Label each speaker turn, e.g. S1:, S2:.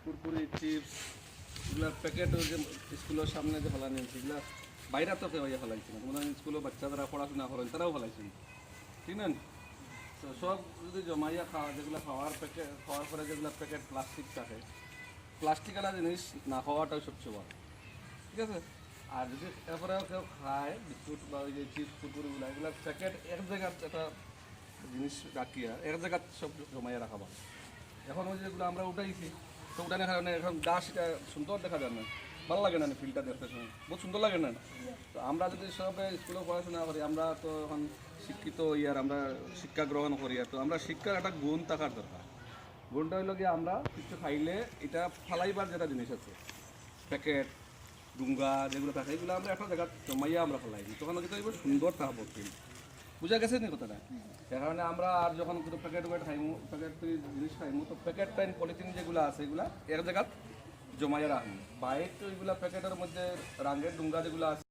S1: কুরকুরি chips এগুলা packet যে স্কুলের সামনে যে ফেলা নিয়েছে এগুলা বাইরে তো কেউ ফেলাইছে না, তোমাদের স্কুলের বাচ্চা যারা পড়াশোনা করেন তারাও ফেলাইছেন, ঠিক না? তো সব যদি জমাইয়া খাওয়া, যেগুলো খাওয়ার পরে যেগুলো প্যাকেট প্লাস্টিক থাকে, প্লাস্টিকওয়ালা জিনিস না খাওয়াটাই সবচেয়ে ভালো, ঠিক আছে? আর যদি এরপরেও কেউ খায় বিস্কুট বা ওই যে চিপস কুরকুরিগুলো, এগুলো প্যাকেট এক জায়গায় একটা জিনিস রাখিয়া এক জায়গায় সব জমাইয়া রাখা ভালো। এখন ওই যেগুলো আমরা উঠাইছি, তো উঠানোর কারণে এখন গাছ এটা সুন্দর দেখা যায় না, ভালো লাগে না ফিল্টার দেখতে সময়, বহুত সুন্দর লাগে না। তো আমরা যদি সবে স্কুলে পড়াশোনা করি, আমরা তো এখন শিক্ষিত ইয়ার আমরা শিক্ষা গ্রহণ করি, তো আমরা শিক্ষার একটা গুণ থাকার দরকার। গুণটা হইল গিয়ে আমরা কিছু খাইলে এটা ফালাইবার যেটা জিনিস আছে, প্যাকেট ডুঙ্গা যেগুলো থাকে, এগুলো আমরা একটা জায়গা জমাইয়া আমরা ফেলাই, তখন কিন্তু সুন্দর থাকবো ফিল্ড। বুঝা গেছে নি কথাটা? এর কারণে আমরা আর যখন কোনো প্যাকেট খাইমু, প্যাকেট জিনিস খাইমু, তো প্যাকেট টাইম পলিথিন যেগুলো আছে এগুলা এক জায়গা জমাইয়া রাখবো। বাইরে তো এগুলা প্যাকেটের মধ্যে রাঙ্গের ডুঙ্গা যেগুলো আছে